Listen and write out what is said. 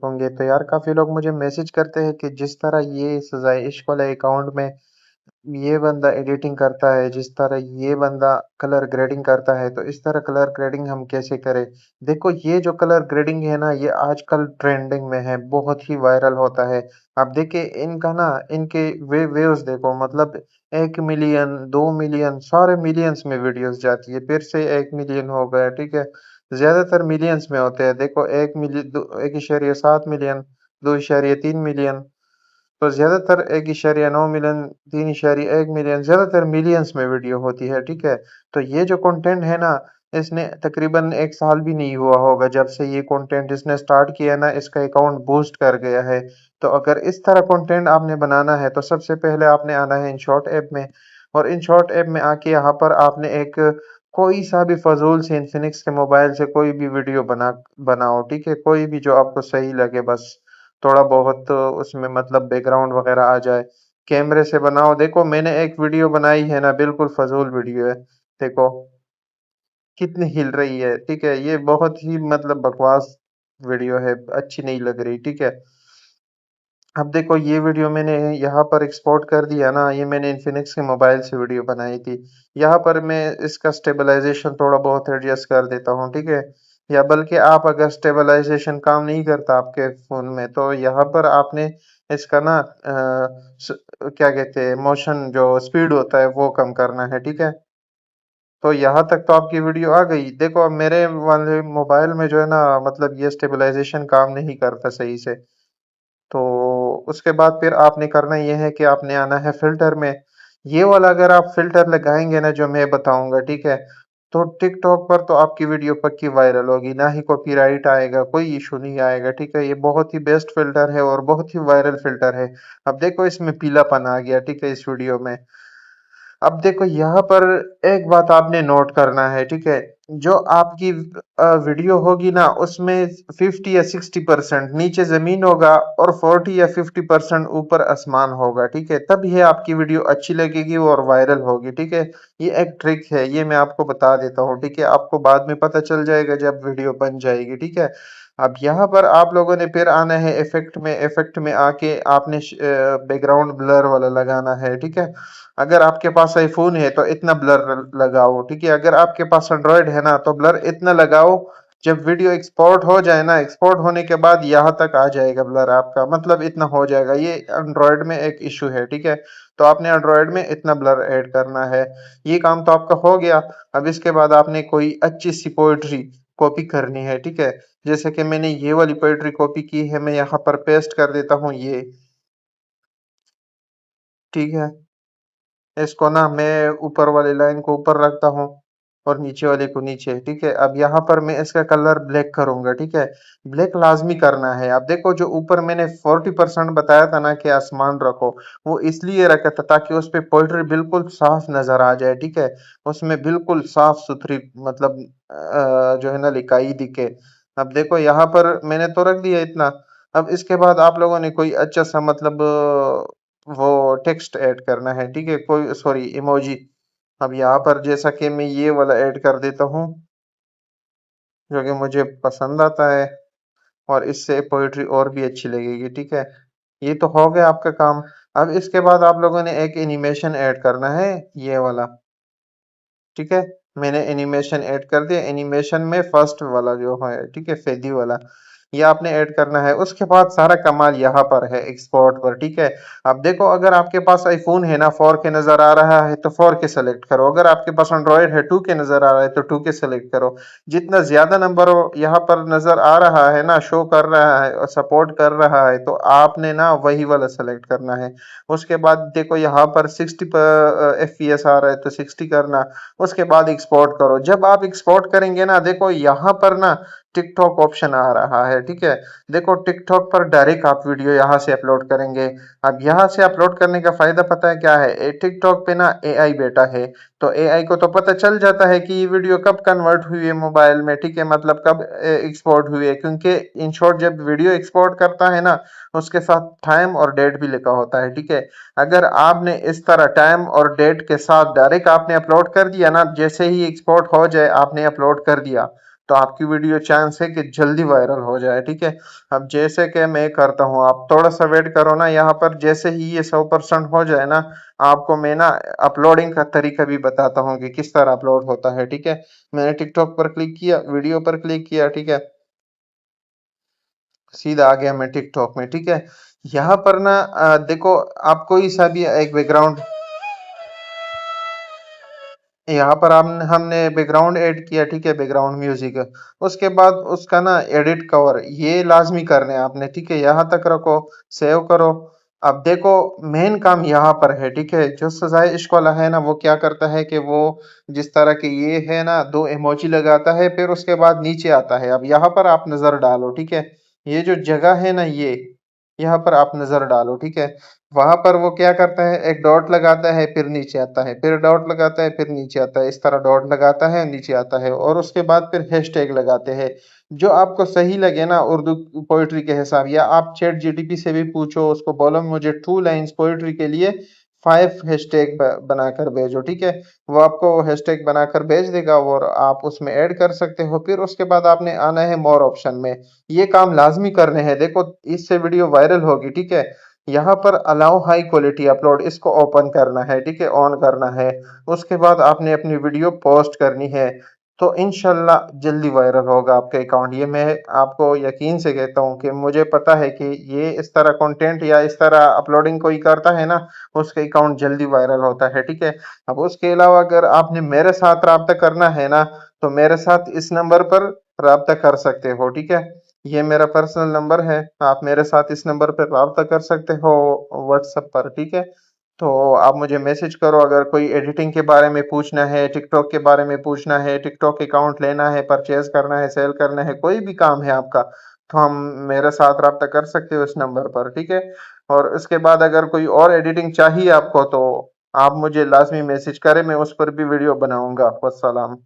होंगे तो यार काफी लोग मुझे मैसेज करते हैं कि जिस तरह ये सजाए इश्क वाले अकाउंट में ये बंदा एडिटिंग करता है, जिस तरह ये बंदा कलर ग्रेडिंग करता है, तो इस तरह कलर ग्रेडिंग हम कैसे करें। देखो ये जो कलर ग्रेडिंग है ना, ये आजकल ट्रेंडिंग में है, बहुत ही वायरल होता है। आप देखिए इनका ना, इनके वेव्स देखो, मतलब 1 मिलियन 2 मिलियन सारे मिलियंस में वीडियोस जाती है, फिर से 1 मिलियन हो गया, ठीक है। ज्यादातर मिलियंस में होते हैं। देखो 1 मिलियन 1.7 मिलियन, 2.3 मिलियन, तो ज़्यादातर 1.9 मिलियन, 3.1 मिलियन, ज़्यादातर मिलियंस में वीडियो होती है, ठीक है? तो ये जो कंटेंट है ना, इसने तकरीबन 1 साल भी नहीं हुआ होगा जब से ये कंटेंट इसने स्टार्ट किया ना, इसका अकाउंट बूस्ट कर गया है। तो अगर इस तरह कंटेंट आपने बनाना है, तो सबसे पहले आपने आना है InShot ऐप में, और InShot ऐप में आके यहाँ पर आपने एक कोई सा भी फ़ज़ूल से इन्फिनिक्स के मोबाइल से कोई भी वीडियो बनाओ, ठीक है? कोई भी जो आपको सही लगे बस। थोड़ा बहुत उसमें मतलब बैकग्राउंड वगैरह आ जाए, कैमरे से बनाओ। देखो मैंने एक वीडियो बनाई है ना, बिल्कुल फजूल वीडियो है। देखो कितनी हिल रही है, ठीक है। ये बहुत ही मतलब बकवास वीडियो है, अच्छी नहीं लग रही, ठीक है। अब देखो ये वीडियो मैंने यहाँ पर एक्सपोर्ट कर दिया ना, ये मैंने इन्फिनिक्स के मोबाइल से वीडियो बनाई थी। यहाँ पर मैं इसका स्टेबलाइजेशन थोड़ा बहुत एडजस्ट कर देता हूँ, ठीक है। या बल्कि आप अगर स्टेबलाइजेशन काम नहीं करता आपके फोन में, तो यहाँ पर आपने इसका ना क्या कहते हैं, मोशन जो स्पीड होता है वो कम करना है, ठीक है। तो यहाँ तक तो आपकी वीडियो आ गई। देखो अब मेरे वाले मोबाइल में जो है ना, मतलब ये स्टेबलाइजेशन काम नहीं करता सही से। तो उसके बाद फिर आपने करना ये है कि आपने आना है फ़िल्टर में। ये वाला अगर आप फ़िल्टर लगाएँगे ना जो मैं बताऊँगा, ठीक है? तो टिकटॉक पर तो आपकी वीडियो पक्की वायरल होगी, ना ही कॉपीराइट आएगा, कोई इश्यू नहीं आएगा, ठीक है? ये बहुत ही बेस्ट फ़िल्टर है और बहुत ही वायरल फ़िल्टर है। अब देखो इसमें पीलापन आ गया, ठीक है, इस वीडियो में। अब देखो यहाँ पर एक बात आपने नोट करना है, ठीक है। जो आपकी वीडियो होगी ना, उसमें 50 या 60% नीचे जमीन होगा और 40 या 50% ऊपर आसमान होगा, ठीक है। तब ये आपकी वीडियो अच्छी लगेगी और वायरल होगी, ठीक है। ये एक ट्रिक है, ये मैं आपको बता देता हूँ, ठीक है। आपको बाद में पता चल जाएगा जब वीडियो बन जाएगी, ठीक है। अब यहाँ पर आप लोगों ने फिर आना है इफेक्ट में आके आपने बैकग्राउंड ब्लर वाला लगाना है, ठीक है। अगर आपके पास आईफोन है तो इतना ब्लर लगाओ, ठीक है। अगर आपके पास एंड्रॉयड है ना, तो ब्लर इतना लगाओ, जब वीडियो एक्सपोर्ट हो जाए ना, एक्सपोर्ट होने के बाद यहाँ तक आ जाएगा ब्लर आपका, मतलब इतना हो जाएगा। ये एंड्रॉयड में एक इशू है, ठीक है। तो आपने एंड्रॉयड में इतना ब्लर ऐड करना है। ये काम तो आपका हो गया। अब इसके बाद आपने कोई अच्छी सी पोएट्री कॉपी करनी है, ठीक है। जैसे कि मैंने ये वाली पोएट्री कॉपी की है, मैं यहाँ पर पेस्ट कर देता हूँ ये, ठीक है। इसको ना मैं ऊपर वाली लाइन को ऊपर रखता हूँ और नीचे वाले को नीचे, ठीक है। अब यहाँ पर मैं इसका कलर ब्लैक करूंगा, ठीक है। ब्लैक लाजमी करना है। अब देखो जो ऊपर मैंने 40% बताया था ना कि आसमान रखो, वो इसलिए रखा था ताकि उस पे पोइट्री बिल्कुल साफ नजर आ जाए, ठीक है। उसमें बिल्कुल साफ सुथरी मतलब जो है ना लिखाई दिखे। अब देखो यहाँ पर मैंने तो रख दिया इतना। अब इसके बाद आप लोगों ने कोई अच्छा सा मतलब वो टेक्स्ट ऐड करना है, ठीक है, कोई सॉरी इमोजी। अब यहाँ पर जैसा कि मैं ये वाला ऐड कर देता हूँ, जो कि मुझे पसंद आता है, और इससे पोइट्री और भी अच्छी लगेगी, ठीक है। ये तो हो गया आपका काम। अब इसके बाद आप लोगों ने एक एनिमेशन ऐड करना है, ये वाला, ठीक है। मैंने एनिमेशन ऐड कर दिया। एनिमेशन में फर्स्ट वाला जो है, ठीक है, फेदी वाला, ये आपने ऐड करना है। उसके बाद सारा कमाल यहाँ पर है एक्सपोर्ट पर, ठीक है। अब देखो अगर आपके पास आईफोन है ना, 4K नजर आ रहा है तो 4K सेलेक्ट करो। अगर आपके पास एंड्रॉइड है 2K नजर आ रहा है तो 2K सेलेक्ट करो। जितना ज्यादा नंबर यहाँ पर नजर आ रहा है ना, शो कर रहा है और सपोर्ट कर रहा है, तो आपने ना वही वाला सेलेक्ट करना है। उसके बाद देखो यहाँ पर 60 FPS आ रहा है तो 60 करना। उसके बाद एक्सपोर्ट करो। जब आप एक्सपोर्ट करेंगे ना, देखो यहाँ पर ना टिकटॉक ऑप्शन आ रहा है, ठीक है। देखो टिकटॉक पर डायरेक्ट आप वीडियो यहाँ से अपलोड करेंगे। अब यहाँ से अपलोड करने का फायदा पता है क्या है? टिकटॉक पे ना एआई बेटा है, तो एआई को तो पता चल जाता है कि ये वीडियो कब कन्वर्ट हुई है मोबाइल में, ठीक है, मतलब कब एक्सपोर्ट हुई है। क्योंकि इन शॉर्ट जब वीडियो एक्सपोर्ट करता है ना, उसके साथ टाइम और डेट भी लिखा होता है, ठीक है। अगर आपने इस तरह टाइम और डेट के साथ डायरेक्ट आपने अपलोड कर दिया ना, जैसे ही एक्सपोर्ट हो जाए आपने अपलोड कर दिया, तो आपकी वीडियो चांस है कि जल्दी वायरल हो जाए, ठीक है। अब जैसे कि मैं करता हूँ, आप थोड़ा सा वेट करो ना, यहाँ पर जैसे ही ये 100% हो जाए ना, आपको मैं ना अपलोडिंग का तरीका भी बताता हूँ कि किस तरह अपलोड होता है, ठीक है। मैंने टिकटॉक पर क्लिक किया, वीडियो पर क्लिक किया, ठीक है, सीधा आ गया मैं टिकटॉक में, ठीक है। यहाँ पर ना देखो, आप कोई सा भी एक बैकग्राउंड, यहाँ पर हमने बैकग्राउंड ऐड किया, ठीक है, बैकग्राउंड म्यूजिक। उसके बाद उसका ना एडिट कवर ये लाजमी करने हैं आपने, ठीक है। यहाँ तक रखो, सेव करो। अब देखो, मेन काम यहाँ पर है, ठीक है। जो सजाए इश्क वाला है ना, वो क्या करता है कि वो जिस तरह के ये है ना, दो इमोजी लगाता है, फिर उसके बाद नीचे आता है। अब यहाँ पर आप नजर डालो, ठीक है। ये जो जगह है ना, ये यहाँ पर आप नजर डालो, ठीक है। वहां पर वो क्या करता है, एक डॉट लगाता है, फिर नीचे आता है, फिर डॉट लगाता है, फिर नीचे आता है, इस तरह डॉट लगाता है, नीचे आता है, और उसके बाद फिर हैशटैग लगाते हैं। जो आपको सही लगे ना उर्दू पोइट्री के हिसाब, या आप चैट जीटीपी से भी पूछो, उसको बोलो मुझे 2 लाइन्स पोइट्री के लिए 5 हैशटैग बनाकर भेजो, ठीक है। वो आपको हैशटैग बनाकर भेज देगा और आप उसमें ऐड कर सकते हो। फिर उसके बाद आपने आना है मोर ऑप्शन में, ये काम लाजमी करने हैं। देखो, इससे वीडियो वायरल होगी, ठीक है। यहाँ पर अलाउ हाई क्वालिटी अपलोड, इसको ओपन करना है, ठीक है, ऑन करना है। उसके बाद आपने अपनी वीडियो पोस्ट करनी है, तो इंशाल्लाह जल्दी वायरल होगा आपका अकाउंट। ये मैं आपको यकीन से कहता हूँ कि मुझे पता है कि ये इस तरह कंटेंट या इस तरह अपलोडिंग कोई करता है ना, उसका अकाउंट जल्दी वायरल होता है, ठीक है। अब उसके अलावा अगर आपने मेरे साथ राब्ता करना है ना, तो मेरे साथ इस नंबर पर राब्ता कर सकते हो, ठीक है। ये मेरा पर्सनल नंबर है, आप मेरे साथ इस नंबर पर राब्ता कर सकते हो व्हाट्सएप पर, ठीक है। तो आप मुझे मैसेज करो, अगर कोई एडिटिंग के बारे में पूछना है, टिकटॉक के बारे में पूछना है, टिकटॉक अकाउंट लेना है, परचेज करना है, सेल करना है, कोई भी काम है आपका, तो हम मेरे साथ राब्ता कर सकते हो इस नंबर पर, ठीक है। और उसके बाद अगर कोई और एडिटिंग चाहिए आपको, तो आप मुझे लाजमी मैसेज करें, मैं उस पर भी वीडियो बनाऊंगा। वस्सलाम।